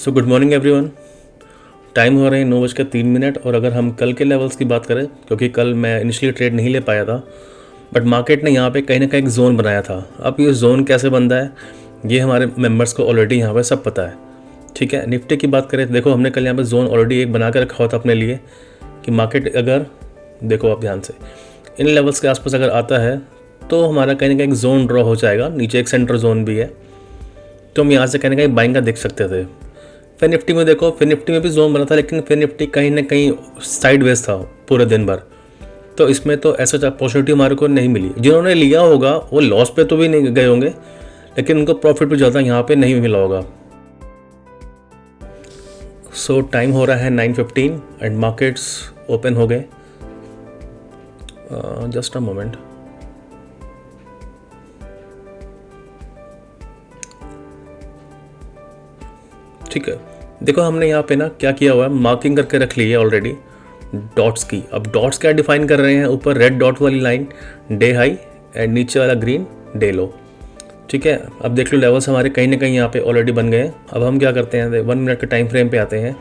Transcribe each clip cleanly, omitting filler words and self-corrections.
So good morning everyone. Time हो रहे हैं 9:03 और अगर हम कल के लेवल्स की बात करें, क्योंकि कल मैं इनिशियली ट्रेड नहीं ले पाया था, बट मार्केट ने यहाँ पे कहीं ना कहीं एक जोन बनाया था। अब ये जोन कैसे बनता है ये हमारे मेंबर्स को ऑलरेडी यहाँ पे सब पता है। ठीक है, निफ्टी की बात करें तो देखो हमने कल यहाँ पे जोन ऑलरेडी एक बना के रखा हुआ था अपने लिए कि मार्केट अगर देखो आप ध्यान से इन लेवल्स के आसपास अगर आता है तो हमारा कहीं ना कहीं एक जोन ड्रॉ हो जाएगा। नीचे एक सेंटर जोन भी है, तो हम यहाँ से कहीं ना कहीं बाइंग का देख सकते थे। फिर निफ्टी में देखो, फिर निफ्टी में भी जोन बना था, लेकिन फिर निफ्टी कहीं ना कहीं साइडवेज था पूरे दिन भर। तो इसमें तो ऐसा अपॉर्चुनिटी हमारे को नहीं मिली। जिन्होंने लिया होगा वो लॉस पे तो भी नहीं गए होंगे, लेकिन उनको प्रॉफिट भी ज़्यादा यहाँ पे नहीं मिला होगा। सो टाइम हो रहा है 9:15 एंड मार्केट्स ओपन हो गए। Just a moment. ठीक है, देखो हमने यहाँ पे ना क्या किया हुआ है, मार्किंग करके रख ली है ऑलरेडी डॉट्स की। अब डॉट्स क्या डिफाइन कर रहे हैं, ऊपर रेड डॉट वाली लाइन डे हाई एंड नीचे वाला ग्रीन डे लो। ठीक है, अब देख लो लेवल्स हमारे कहीं ना कहीं यहाँ पे ऑलरेडी बन गए हैं। अब हम क्या करते हैं, 1 मिनट के टाइम फ्रेम पे आते हैं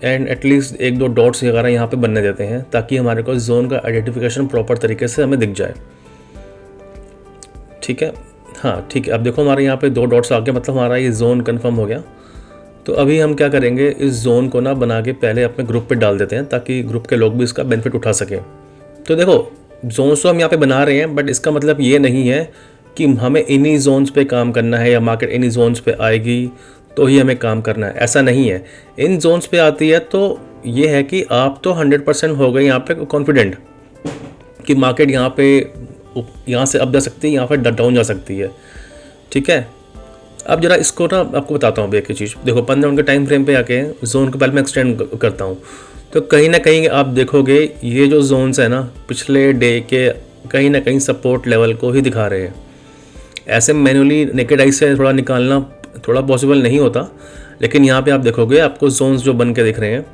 एंड एटलीस्ट 1-2 डॉट्स वगैरह यहाँ पे बनने देते हैं ताकि हमारे को जोन का आइडेंटिफिकेशन प्रॉपर तरीके से हमें दिख जाए। ठीक है, हाँ ठीक है। अब देखो हमारे यहाँ पे 2 डॉट्स आ गए, मतलब हमारा ये जोन कन्फर्म हो गया। तो अभी हम क्या करेंगे, इस जोन को ना बना के पहले अपने ग्रुप पे डाल देते हैं ताकि ग्रुप के लोग भी इसका बेनिफिट उठा सकें। तो देखो जोन्स तो हम यहाँ पे बना रहे हैं, बट इसका मतलब ये नहीं है कि हमें इन्हीं जोन्स पे काम करना है या मार्केट इन्हीं जोन्स पे आएगी तो ही हमें काम करना है, ऐसा नहीं है। इन जोन्स पे आती है तो ये है कि आप तो 100% हो गए यहाँ पे कॉन्फिडेंट कि मार्केट यहाँ से अप जा सकती है, यहाँ पर डाउन जा सकती है। ठीक है, अब जरा इसको ना आपको बताता हूँ एक चीज़। देखो 15 मिनट के टाइम फ्रेम पे आके जोन को पहले मैं एक्सटेंड करता हूँ, तो कहीं ना कहीं आप देखोगे ये जो जोन्स है ना पिछले डे के कहीं ना कहीं सपोर्ट लेवल को ही दिखा रहे हैं। ऐसे मैनुअली नेकेड आई से थोड़ा निकालना थोड़ा पॉसिबल नहीं होता, लेकिन यहाँ पे आप देखोगे आपको जोन्स जो बन के दिख रहे हैं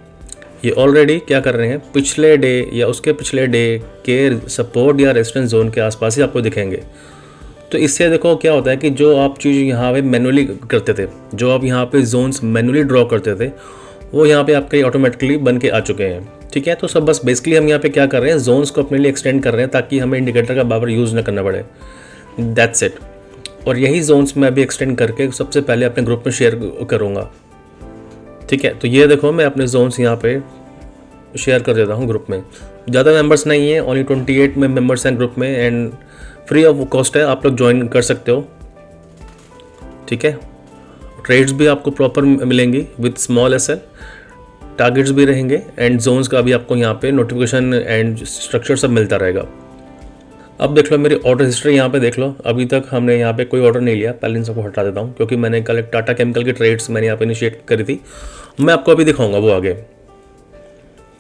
ये ऑलरेडी क्या कर रहे हैं, पिछले डे या उसके पिछले डे के सपोर्ट या रेजिस्टेंस जोन के आसपास ही आपको दिखेंगे। तो इससे देखो क्या होता है कि जो आप चीज़ यहाँ पे मैनुअली करते थे, जो आप यहाँ पे जोन्स मैनुअली ड्रॉ करते थे, वो यहाँ पे आपके ऑटोमेटिकली बन के आ चुके हैं। ठीक है, तो सब बस बेसिकली हम यहाँ पे क्या कर रहे हैं, जोन्स को अपने लिए एक्सटेंड कर रहे हैं ताकि हमें इंडिकेटर का बार यूज़ ना करना पड़े। That's it. और यही जोन्स मैं अभी एक्सटेंड करके सबसे पहले अपने ग्रुप में शेयर करूँगा। ठीक है, तो ये देखो मैं अपने जोन्स यहाँ पे शेयर कर देता हूँ ग्रुप में। ज़्यादा मेंबर्स नहीं है, ओनली 28 में मेंबर्स हैं ग्रुप में एंड फ्री ऑफ कॉस्ट है, आप लोग ज्वाइन कर सकते हो। ठीक है, ट्रेड्स भी आपको प्रॉपर मिलेंगी विद स्मॉल एसएल, टारगेट्स भी रहेंगे एंड जोन्स का भी आपको यहाँ पे नोटिफिकेशन एंड स्ट्रक्चर सब मिलता रहेगा। अब देख लो मेरी ऑर्डर हिस्ट्री यहाँ पे देख लो, अभी तक हमने यहाँ पे कोई ऑर्डर नहीं लिया। पहले इन सबको हटा देता हूँ क्योंकि मैंने कल एक टाटा केमिकल की ट्रेड्स मैंने यहाँ पे इनिशिएट करी थी, मैं आपको अभी दिखाऊंगा वो आगे।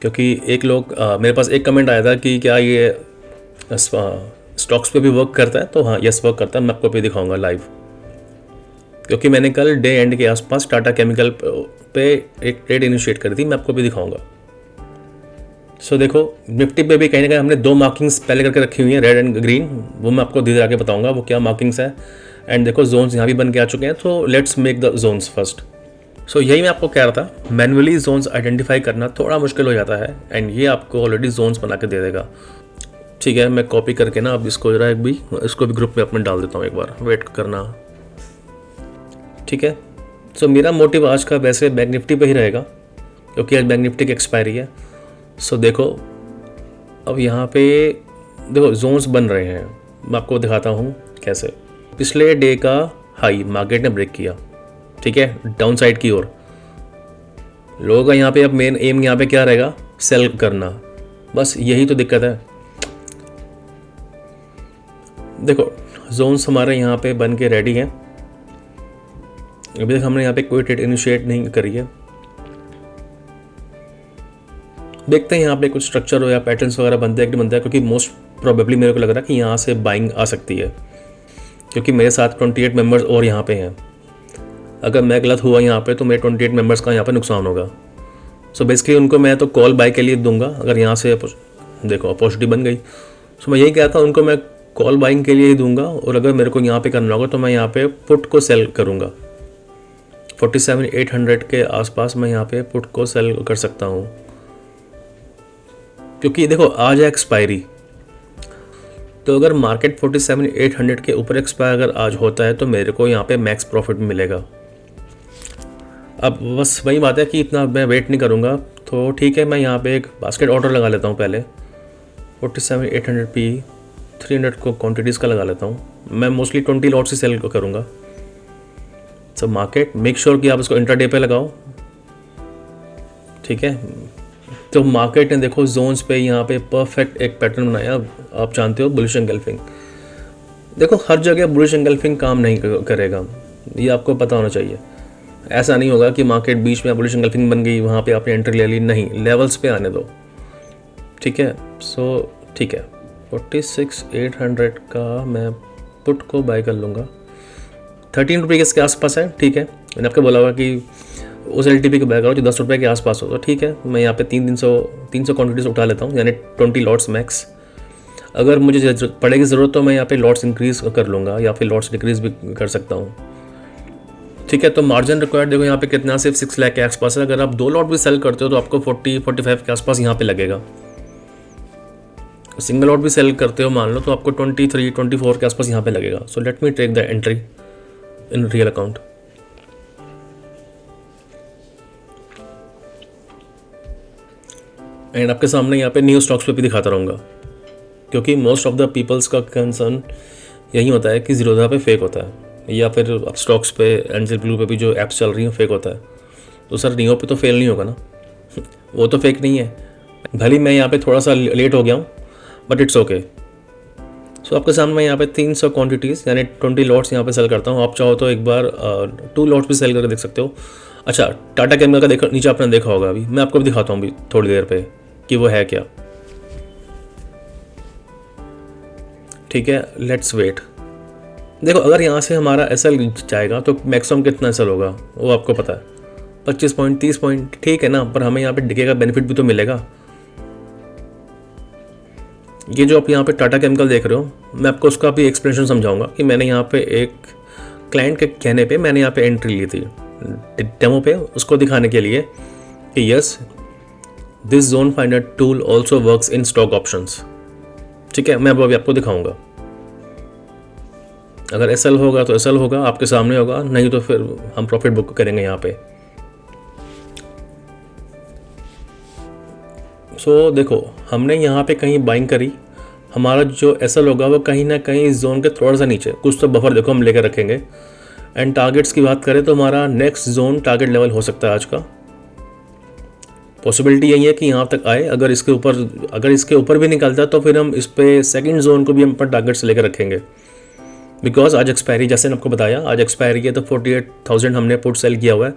क्योंकि एक लोग मेरे पास एक कमेंट आया था कि क्या ये स्टॉक्स पे भी वर्क करता है, तो हाँ यस वर्क करता है। मैं आपको भी दिखाऊंगा लाइव, क्योंकि मैंने कल डे एंड के आसपास टाटा केमिकल पे एक ट्रेड इनिशिएट करी थी, मैं आपको भी दिखाऊंगा। सो देखो निफ्टी पे भी कहीं ना कहीं हमने 2 मार्किंग्स पहले करके रखी हुई हैं, रेड एंड ग्रीन, वो मैं आपको धीरे आगे बताऊंगा वो क्या मार्किंग्स है। एंड देखो जोन्स यहाँ भी बन के आ चुके हैं, तो let's make the zones first. So यही मैं आपको कह रहा था, मैनुअली जोन्स आइडेंटिफाई करना थोड़ा मुश्किल हो जाता है एंड ये आपको ऑलरेडी जोन्स बना के दे देगा। ठीक है, मैं कॉपी करके ना अब इसको जरा इसको भी ग्रुप में अपने डाल देता हूँ, एक बार वेट करना। ठीक है, सो मेरा मोटिव आज का वैसे बैंक निफ्टी पे ही रहेगा क्योंकि आज बैंक निफ्टी की एक्सपायरी है। सो देखो अब यहाँ पे देखो जोन्स बन रहे हैं, मैं आपको दिखाता हूँ कैसे। पिछले डे का हाई मार्केट ने ब्रेक किया, ठीक है, डाउन साइड की ओर। लोगों का यहाँ पे अब मेन एम यहाँ पे क्या रहेगा, सेल करना, बस यही तो दिक्कत है। देखो जोन्स हमारे यहाँ पे बन के रेडी हैं, अभी तक हमने यहाँ पे कोई ट्रेड इनिशिएट नहीं करी है। देखते हैं यहाँ पे कुछ स्ट्रक्चर हो या पैटर्न्स वगैरह बनते हैं कि नहीं बनता है, क्योंकि मोस्ट प्रोबेबली मेरे को लग रहा है कि यहाँ से बाइंग आ सकती है क्योंकि मेरे साथ 28 मेंबर्स और यहाँ पे हैं। अगर मैं गलत हुआ यहाँ पे तो मेरे 28 मेंबर्स का यहाँ पे नुकसान होगा। सो बेसिकली उनको मैं तो कॉल बाय के लिए दूंगा अगर यहाँ से देखो अपॉर्चुनिटी बन गई। सो मैं यही कहता हूँ उनको मैं कॉल बाइंग के लिए ही दूंगा, और अगर मेरे को यहाँ पे करना होगा तो मैं यहाँ पे पुट को सेल करूँगा 47,800 के आसपास मैं यहाँ पे पुट को सेल कर सकता हूँ, क्योंकि देखो आज है एक्सपायरी। तो अगर मार्केट 47,800 के ऊपर एक्सपायर अगर आज होता है तो मेरे को यहाँ पे मैक्स प्रॉफिट मिलेगा। अब बस वही बात है कि इतना मैं वेट नहीं करूँगा, तो ठीक है मैं यहाँ पे एक बास्केट ऑर्डर लगा लेता हूँ पहले 47,800 पी 300 को क्वांटिटीज़ का लगा लेता हूँ। मैं मोस्टली 20 लॉट से सेल करूँगा। सो मार्केट मेक श्योर कि आप इसको इंट्राडे पे लगाओ, ठीक है। तो मार्केट ने देखो जोन्स पे यहाँ पे परफेक्ट एक पैटर्न बनाया। आप जानते हो बुलिश एंगल्फिंग, देखो हर जगह बुलिश एंगल्फिंग काम नहीं करेगा, ये आपको पता होना चाहिए। ऐसा नहीं होगा कि मार्केट बीच में बुलिश एंगल्फिंग बन गई वहाँ पे आपने एंट्री ले ली, नहीं, लेवल्स पे आने दो, ठीक है। सो ठीक है 46,800 का मैं पुट को बाय कर लूँगा। 13 रुपये के इसके आसपास है, ठीक है। मैंने आपको बोला हुआ कि उस LTP को बाय करो जो 10 रुपये के आसपास हो, तो ठीक है मैं यहाँ पे 300 क्वान्टिटीज़ उठा लेता हूँ, यानी 20 लॉट्स मैक्स। अगर मुझे पड़ेगी ज़रूरत तो मैं यहाँ पे लॉट्स इंक्रीज़ कर लूँगा या फिर लॉट्स डिक्रीज़ भी कर सकता हूँ, ठीक है। तो मार्जिन रिक्वायर्ड देखो यहाँ पे कितना, सिर्फ 6 लाख के आसपास है। अगर आप 2 लॉट भी सेल करते हो तो आपको 40-45 के आसपास यहाँ पे लगेगा। सिंगल लॉट भी सेल करते हो मान लो तो आपको 23-24 के आसपास यहाँ पे लगेगा। So let me take the entry in real account. And आपके सामने यहाँ पे न्यू स्टॉक्स पे भी दिखाता रहूँगा, क्योंकि मोस्ट ऑफ द पीपल्स का कंसर्न यही होता है कि ज़ीरोधा पे फेक होता है, या फिर अब स्टॉक्स पे एंजल ब्लू पे भी जो ऐप्स चल रही हैं फेक होता है। तो सर नियो पे तो फेल नहीं होगा ना वो तो फेक नहीं है। भले मैं यहाँ पे थोड़ा सा लेट हो गया हूँ बट इट्स ओके। सो आपके सामने मैं यहाँ पे 300 क्वांटिटीज़ यानी 20 लॉट्स यहाँ पे सेल करता हूँ। आप चाहो तो एक बार 2 लॉट्स भी सेल करके देख सकते हो। अच्छा टाटा केमिकल का देखो नीचे आपने देखा होगा, अभी मैं आपको भी दिखाता हूँ अभी थोड़ी देर पे कि वो है क्या, ठीक है। Let's wait. देखो अगर यहाँ से हमारा SL जाएगा तो मैक्सिमम कितना SL होगा वो आपको पता है, 25 पॉइंट 30 पॉइंट, ठीक है ना। पर हमें यहाँ पे डिके का बेनिफिट भी तो मिलेगा। ये जो आप यहाँ पे टाटा केमिकल देख रहे हो, मैं आपको उसका भी एक्सप्लेनेशन समझाऊंगा कि मैंने यहाँ पे एक क्लाइंट के कहने पे मैंने यहाँ पे एंट्री ली थी डेमो पे, उसको दिखाने के लिए कि yes this zone finder tool also works in stock options, ठीक है। मैं अब अभी आपको दिखाऊंगा। अगर SL होगा तो SL होगा, आपके सामने होगा, नहीं तो फिर हम प्रॉफिट बुक करेंगे यहाँ पे। सो देखो हमने यहाँ पे कहीं बाइंग करी, हमारा जो SL होगा वो कहीं ना कहीं इस जोन के थोड़ा सा नीचे, कुछ तो बफर देखो हम लेकर रखेंगे। एंड टारगेट्स की बात करें तो हमारा नेक्स्ट जोन टारगेट लेवल हो सकता है आज का। पॉसिबिलिटी यही है कि यहाँ तक आए। अगर इसके ऊपर भी निकलता है तो फिर हम इस पे सेकंड जोन को भी हम पर टारगेट से लेकर रखेंगे, बिकॉज आज एक्सपायरी, जैसे मैंने आपको बताया आज एक्सपायरी है, तो 48,000 हमने पुट सेल किया हुआ है।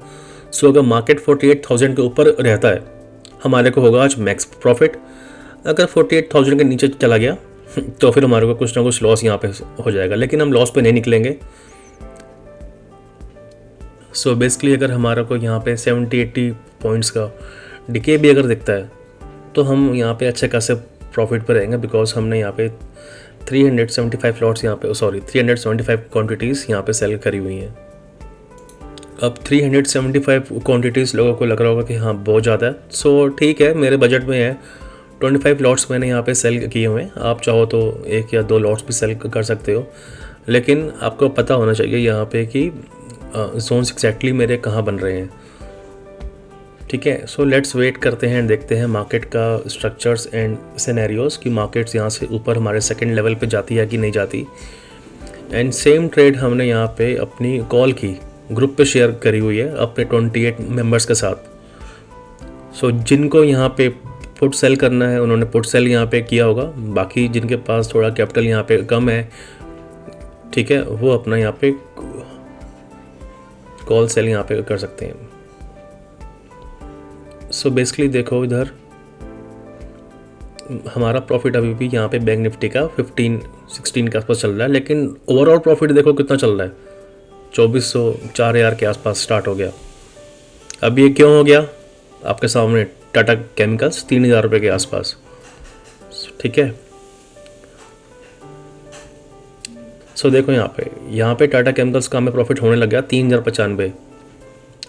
सो अगर मार्केट 48,000 के ऊपर रहता है हमारे को होगा आज मैक्स प्रॉफिट। अगर 48,000 के नीचे चला गया तो फिर हमारे को कुछ ना कुछ लॉस यहाँ पे हो जाएगा, लेकिन हम लॉस पे नहीं निकलेंगे। सो बेसिकली अगर हमारा को यहाँ पे 70-80 पॉइंट्स का डिके भी अगर दिखता है तो हम यहाँ पे अच्छे खासे प्रॉफिट पर रहेंगे, बिकॉज हमने यहाँ पे 375 लॉट्स यहाँ पे 375 क्वांटिटीज़ यहाँ पे सेल करी हुई हैं। अब 375 क्वांटिटीज़ लोगों को लग रहा होगा कि हाँ बहुत ज़्यादा है। सो ठीक है मेरे बजट में है, 25 लॉट्स मैंने यहाँ पे सेल किए हुए हैं। आप चाहो तो 1 या 2 लॉट्स भी सेल कर सकते हो, लेकिन आपको पता होना चाहिए यहाँ पे कि जोन्स एक्जैक्टली मेरे कहाँ बन रहे हैं, ठीक है। सो लेट्स वेट करते हैं, देखते हैं मार्केट का स्ट्रक्चर्स एंड सिनेरियोज कि मार्केट्स यहाँ से ऊपर हमारे सेकंड लेवल पे जाती है कि नहीं जाती। एंड सेम ट्रेड हमने यहाँ पे अपनी कॉल की ग्रुप पे शेयर करी हुई है अपने 28 मेंबर्स के साथ। सो जिनको यहाँ पे पुट सेल करना है उन्होंने पुट सेल यहाँ पे किया होगा, बाकी जिनके पास थोड़ा कैपिटल यहाँ पे कम है, ठीक है, वो अपना यहाँ पे कॉल सेल यहाँ पे कर सकते हैं। सो बेसिकली देखो इधर हमारा प्रॉफिट अभी भी यहाँ पे बैंक निफ्टी का 15-16 के आसपास चल रहा है, लेकिन ओवरऑल प्रॉफिट देखो कितना चल रहा है, 2400 4,000 के आसपास स्टार्ट हो गया। अब ये क्यों हो गया आपके सामने, टाटा केमिकल्स 3,000 रुपये के आसपास, ठीक है। सो देखो यहाँ पे टाटा केमिकल्स का हमें प्रॉफिट होने लग गया 3,095।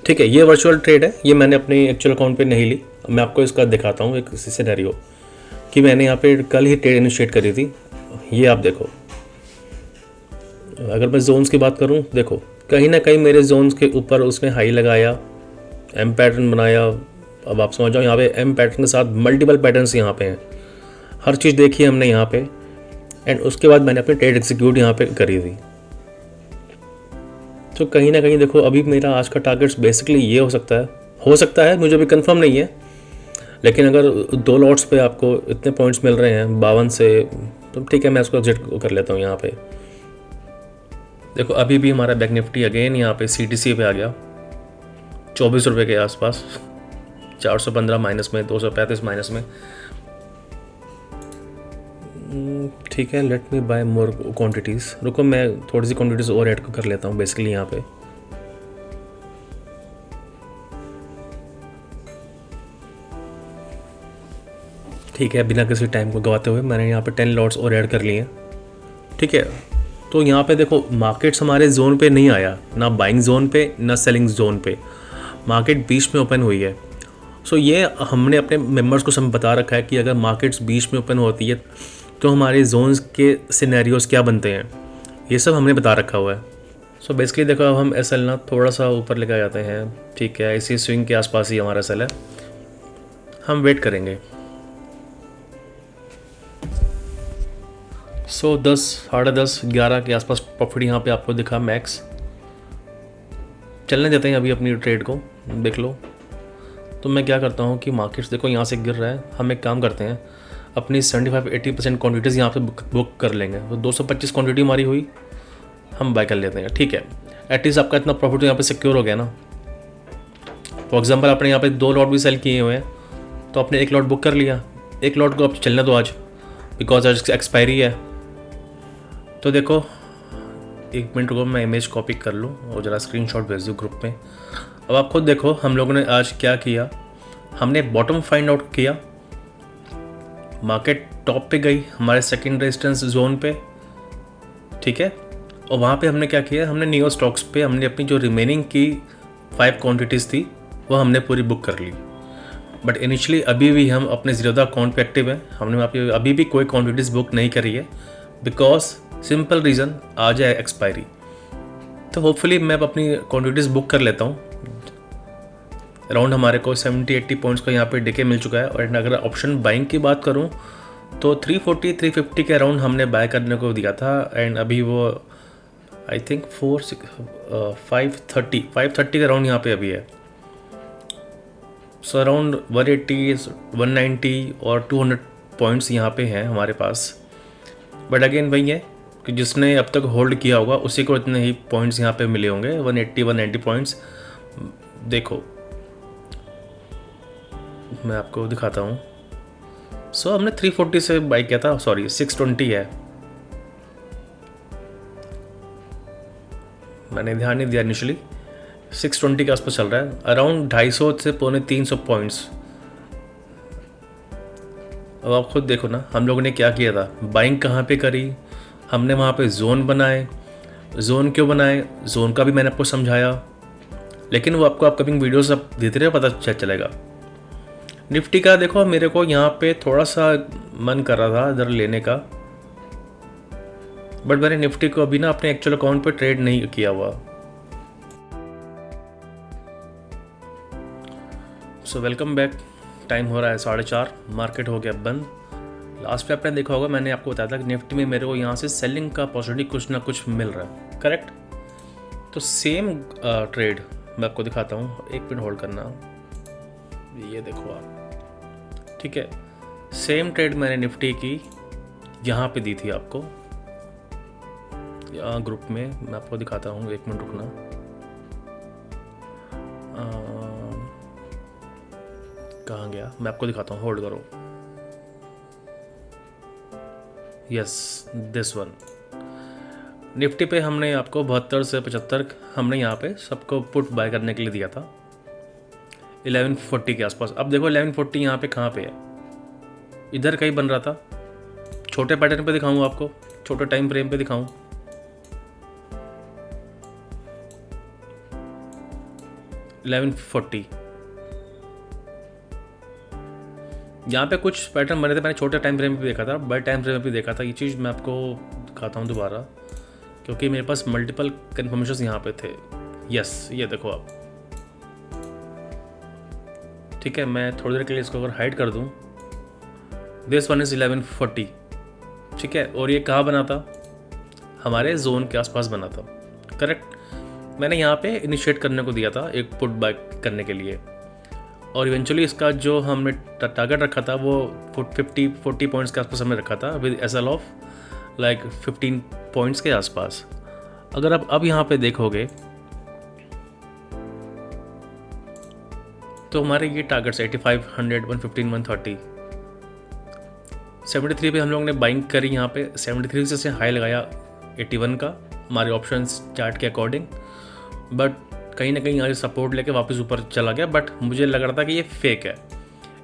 ठीक है, ये वर्चुअल ट्रेड है, ये मैंने अपने एक्चुअल अकाउंट पे नहीं ली। मैं आपको इसका दिखाता हूँ एक सिनेरियो कि मैंने यहाँ पे कल ही ट्रेड इनिशिएट करी थी। ये आप देखो, अगर मैं जोन्स की बात करूँ, देखो कहीं ना कहीं मेरे जोन्स के ऊपर उसने हाई लगाया, एम पैटर्न बनाया। अब आप समझ जाओ, यहाँ पे एम पैटर्न के साथ मल्टीपल पैटर्न्स यहाँ पे हैं, हर चीज़ देखी है हमने यहाँ पे। एंड उसके बाद मैंने अपनी ट्रेड एग्जीक्यूट यहाँ पे करी थी। तो कहीं ना कहीं देखो, अभी मेरा आज का टारगेट्स बेसिकली ये हो सकता है, मुझे भी कंफर्म नहीं है, लेकिन अगर 2 लॉट्स पे आपको इतने पॉइंट्स मिल रहे हैं 52 से, तो ठीक है, मैं उसको एग्जिट कर लेता हूँ यहाँ पे। देखो अभी भी हमारा बैंक निफ्टी अगेन यहाँ पे CTC पे आ गया 24 रुपये के आसपास, 415 माइनस में, 235 माइनस में। ठीक है, लेट मी बाय मोर क्वांटिटीज़। रुको, मैं थोड़ी सी क्वांटिटीज़ और ऐड कर लेता हूँ बेसिकली यहाँ पे। ठीक है, बिना किसी टाइम को गवाते हुए मैंने यहाँ पे 10 लॉट्स और ऐड कर लिए हैं। ठीक है, तो यहाँ पे देखो मार्केट्स हमारे जोन पे नहीं आया, ना बाइंग जोन पे ना सेलिंग जोन पे, मार्केट बीच में ओपन हुई है। सो ये हमने अपने मेंबर्स को सब बता रखा है कि अगर मार्केट्स बीच में ओपन होती है तो हमारे जोन्स के सिनेरियोज क्या बनते हैं, ये सब हमने बता रखा हुआ है। सो बेसिकली देखो, अब हम SL ना थोड़ा सा ऊपर लेकर जाते हैं। ठीक है, इसी स्विंग के आसपास ही हमारा SL है, हम वेट करेंगे। 10, साढ़े 10, 11 के आसपास प्रॉफिट यहाँ पे आपको दिखा मैक्स। चलने देते हैं अभी अपनी ट्रेड को, देख लो। तो मैं क्या करता हूँ कि मार्केट्स देखो यहाँ से गिर रहा है, हम एक काम करते हैं, अपनी 75-80% क्वान्टिटीज़ यहाँ पे बुक कर लेंगे। तो 225 क्वान्टिटी हमारी हुई, हम बाय कर लेते हैं। ठीक है, एटलीस्ट आपका इतना प्रॉफिट यहाँ पे सिक्योर हो गया ना। फॉर एग्जांपल आपने यहाँ पे 2 लॉट भी सेल किए हुए हैं, तो आपने 1 लॉट बुक कर लिया, 1 लॉट को आप चलने दो आज, बिकॉज आज एक्सपायरी है। तो देखो 1 मिनट को मैं इमेज कॉपी कर लूँ और ज़रा स्क्रीनशॉट भेज दूँ ग्रुप में। अब आप खुद देखो हम लोगों ने आज क्या किया, हमने बॉटम फाइंड आउट किया, मार्केट टॉप पे गई हमारे सेकंड रेजिस्टेंस जोन पे। ठीक है, और वहाँ पे हमने क्या किया, हमने नियो स्टॉक्स पे हमने अपनी जो रिमेनिंग की 5 क्वांटिटीज़ थी वो हमने पूरी बुक कर ली। बट इनिशियली अभी भी हम अपने ज़ीरोधा अकाउंट पे एक्टिव हैं, हमने वहाँ पे अभी भी कोई क्वांटिटीज़ बुक नहीं करी है, बिकॉज सिंपल रीज़न आ जाए एक्सपायरी। तो होपफुली मैं अपनी क्वांटिटीज़ बुक कर लेता हूँ। अराउंड हमारे को 70-80 पॉइंट्स का यहाँ पे डिके मिल चुका है। और अगर ऑप्शन बाइंग की बात करूँ तो 340-350 के अराउंड हमने बाय करने को दिया था, एंड अभी वो आई थिंक 530 के अराउंड यहाँ पे अभी है। सो अराउंड 180, 190 और 200 पॉइंट्स यहाँ पे हैं हमारे पास। बट अगेन वही है कि जिसने अब तक होल्ड किया होगा उसी को इतने ही पॉइंट्स यहाँ पे मिले होंगे, 180-190 पॉइंट्स। देखो मैं आपको दिखाता हूँ। सो हमने 340 से बाई किया था, सॉरी 620 है, मैंने ध्यान नहीं दिया इनिशियली। 620 के आसपास चल रहा है, अराउंड 250 से 250 पॉइंट्स। अब आप खुद देखो ना हम लोगों ने क्या किया था, बाइंग कहाँ पे करी, हमने वहाँ पे जोन बनाए। जोन क्यों बनाए, जोन का भी मैंने आपको समझाया, लेकिन वो आपको अपकमिंग वीडियोस आप देते रहे पता चलेगा। निफ्टी का देखो, मेरे को यहाँ पे थोड़ा सा मन कर रहा था इधर लेने का, बट मैंने निफ्टी को अभी ना अपने एक्चुअल अकाउंट पे ट्रेड नहीं किया हुआ। So welcome back. टाइम हो रहा है 4:30, मार्केट हो गया बंद। लास्ट पे आपने देखा होगा मैंने आपको बताया था कि निफ्टी में मेरे को यहाँ से सेलिंग का पॉसिबिलिटी कुछ ना कुछ मिल रहा है, करेक्ट। तो सेम ट्रेड मैं आपको दिखाता हूँ, 1 मिनट होल्ड करना, ये देखो आप। ठीक है, सेम ट्रेड मैंने निफ्टी की यहाँ पे दी थी आपको, यहाँ ग्रुप में मैं आपको दिखाता हूँ, 1 मिनट रुकना। कहाँ गया, मैं आपको दिखाता हूँ, होल्ड करो। Yes, this one. निफ्टी पे हमने आपको 72 से 75 हमने यहाँ पे सबको पुट बाय करने के लिए दिया था 1140 के आसपास। अब देखो 1140 यहाँ पे कहाँ पे है, इधर कहीं बन रहा था। छोटे पैटर्न पे दिखाऊँ आपको, छोटे टाइम फ्रेम पे दिखाऊँ, 1140। यहाँ पे कुछ पैटर्न बने थे, मैंने छोटे टाइम फ्रेम पे भी देखा था, बड़े टाइम फ्रेम पे भी देखा था। ये चीज़ मैं आपको दिखाता हूँ दोबारा, क्योंकि मेरे पास मल्टीपल कन्फर्मेशन यहाँ पे थे। यस, ये देखो आप, ठीक है। मैं थोड़ी देर के लिए इसको अगर हाइड कर दूँ, दिस वन इज़ 1140, ठीक है। और ये कहाँ बना था? हमारे जोन के आसपास बना था, करेक्ट। मैंने यहाँ पे इनिशिएट करने को दिया था एक पुट बैक करने के लिए, और इवेंचुअली इसका जो हमने टारगेट रखा था वो 40 पॉइंट्स के आसपास हमने रखा था, with SL of like 15 points के आसपास। अगर आप अब यहाँ पे देखोगे तो हमारे ये टारगेट्स 85, 100, 115, 130, 73 पे हम लोगों ने बाइंग करी। यहाँ पे 73 से हाई लगाया 81 का हमारे ऑप्शंस चार्ट के अकॉर्डिंग, बट कहीं ना कहीं आज सपोर्ट लेके वापस ऊपर चला गया। बट मुझे लग रहा था कि ये फेक है।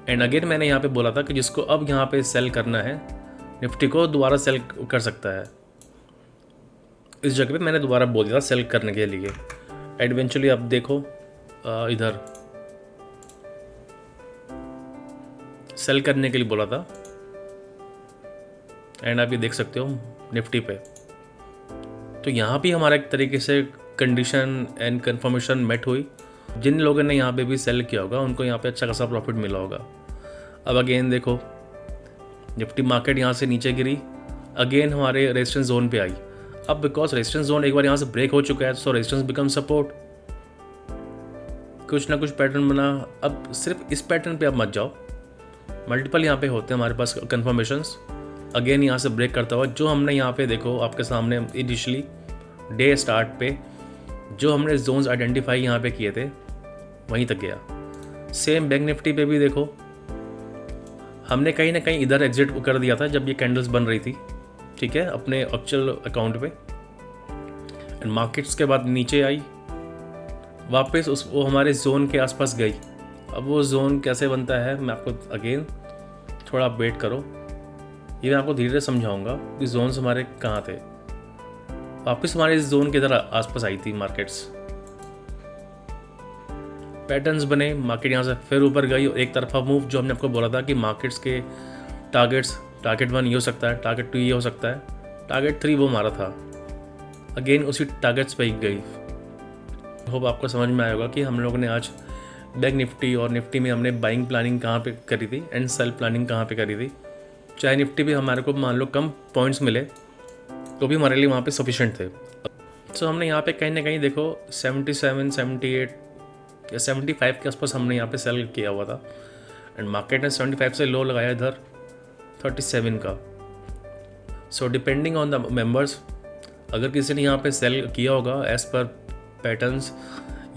एंड अगेन मैंने यहाँ पे बोला था कि जिसको अब यहाँ पे सेल करना है निफ्टी को, दोबारा सेल कर सकता है। इस जगह पे मैंने दोबारा बोल दिया था सेल करने के लिए। एडवेंचुअली अब देखो इधर सेल करने के लिए बोला था, एंड आप ये देख सकते हो निफ्टी पे। तो यहाँ भी हमारा एक तरीके से कंडीशन एंड कंफर्मेशन मेट हुई। जिन लोगों ने यहाँ पे भी सेल किया होगा उनको यहाँ पे अच्छा खासा प्रॉफिट मिला होगा। अब अगेन देखो निफ्टी मार्केट यहाँ से नीचे गिरी, अगेन हमारे रेजिस्टेंस जोन पे आई। अब बिकॉज रेजिस्टेंस जोन एक बार यहाँ से ब्रेक हो चुका है, सो रेजिस्टेंस बिकम सपोर्ट। कुछ ना कुछ पैटर्न बना। अब सिर्फ इस पैटर्न पे आप मत जाओ, मल्टीपल यहाँ पे होते हैं हमारे पास कन्फर्मेशंस। अगेन यहाँ से ब्रेक करता हुआ जो हमने यहाँ पे देखो आपके सामने इनिशियली डे स्टार्ट पे जो हमने जोन्स आइडेंटिफाई यहाँ पे किए थे वहीं तक गया। सेम बैंक निफ्टी पे भी देखो हमने कहीं ना कहीं इधर एग्जिट कर दिया था जब ये कैंडल्स बन रही थी, ठीक है, अपने एक्चुअल अकाउंट पे। एंड मार्केट्स के बाद नीचे आई वापस, वो हमारे जोन के आसपास गई। अब वो जोन कैसे बनता है मैं आपको अगेन थोड़ा वेट करो, ये मैं आपको धीरे धीरे समझाऊंगा कि जोन्स हमारे कहाँ थे। वापस हमारे इस जोन के इधर आसपास आई थी मार्केट्स, पैटर्न्स बने, मार्केट यहाँ से फिर ऊपर गई और एक तरफा मूव। जो हमने आपको बोला था कि मार्केट्स के टारगेट्स, टारगेट 1 ये हो सकता है, टारगेट 2 ये हो सकता है, टारगेट 3 वो मारा था, अगेन उसी टारगेट्स पे ही गई। होप आपको समझ में आएगा कि हम लोगों ने आज बैंक निफ्टी और निफ्टी में हमने बाइंग प्लानिंग कहाँ पे करी थी एंड सेल प्लानिंग कहाँ पे करी थी। चाहे निफ्टी भी हमारे को मान लो कम पॉइंट्स मिले तो भी हमारे लिए वहाँ पे सफिशेंट थे। सो हमने यहाँ पे कहीं ना कहीं देखो 77, 78 या 75 के आसपास हमने यहाँ पे सेल किया हुआ था, एंड मार्केट ने 75 से लो लगाया इधर 37 का। So depending on the members, अगर किसी ने यहाँ पे सेल किया होगा एज़ पर पैटर्न्स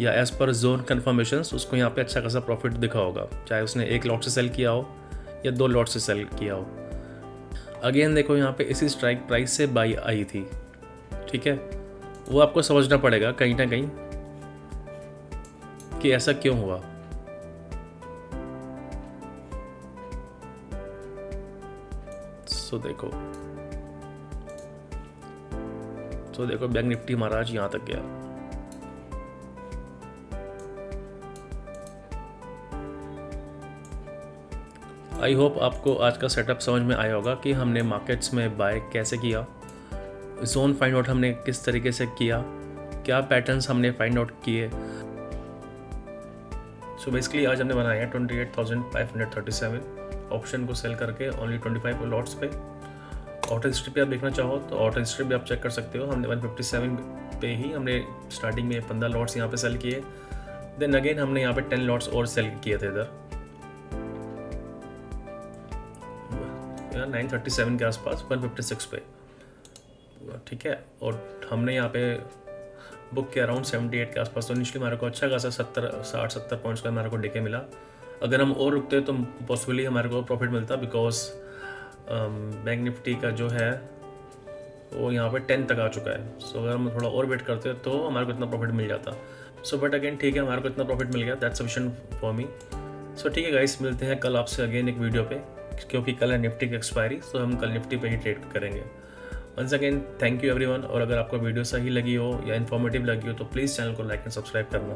या एज़ पर जोन कन्फर्मेशंस, उसको यहाँ पे अच्छा खासा प्रॉफिट दिखा होगा, चाहे उसने 1 लॉट से सेल किया हो या 2 लॉट से सेल किया हो। अगेन देखो यहाँ पे इसी स्ट्राइक प्राइस से बाई आई थी, ठीक है। वो आपको समझना पड़ेगा कहीं ना कहीं कि ऐसा क्यों हुआ। सो देखो बैंक निफ्टी हमारा आज यहाँ तक गया। आई होप आपको आज का सेटअप समझ में आया होगा कि हमने मार्केट्स में बाय कैसे किया, जोन फाइंड आउट हमने किस तरीके से किया, क्या पैटर्न्स हमने फाइंड आउट किए। सो बेसिकली आज हमने बनाया है 28,537 ऑप्शन को सेल करके ओनली 25 लॉट्स पे। ऑटो हिस्ट्री पे आप देखना चाहो तो ऑटो हिस्ट्री भी आप चेक कर सकते हो। हमने 157 पे ही हमने स्टार्टिंग में 15 लॉट्स यहाँ पे सेल किए, देन अगेन हमने यहाँ पे 10 लॉट्स और सेल किए थे इधर 937 के आसपास 156 पे, ठीक है। और हमने यहाँ पे बुक किया अराउंड 78 के आसपास। तो इनिशियली हमारे को अच्छा खासा 60-70 पॉइंट्स का हमारे को डीके मिला। अगर हम और रुकते तो पॉसिबली हमारे को प्रॉफिट मिलता, बिकॉज बैंक निफ्टी का जो है वो यहाँ पे 10 तक आ चुका है। सो अगर हम थोड़ा और वेट करते तो हमारे को इतना प्रॉफिट मिल जाता। सो बट अगेन ठीक है, हमारे को इतना प्रॉफिट मिल गया, दैट्स सफिशिएंट फॉर मी। सो ठीक है गाइस, मिलते हैं कल आपसे अगेन एक वीडियो पे, क्योंकि कल है निफ्टी की एक्सपायरी, तो हम कल निफ्टी पे ही ट्रेड करेंगे। Once again thank you everyone. और अगर आपको वीडियो सही लगी हो या इन्फॉर्मेटिव लगी हो तो प्लीज़ चैनल को लाइक एंड सब्सक्राइब करना।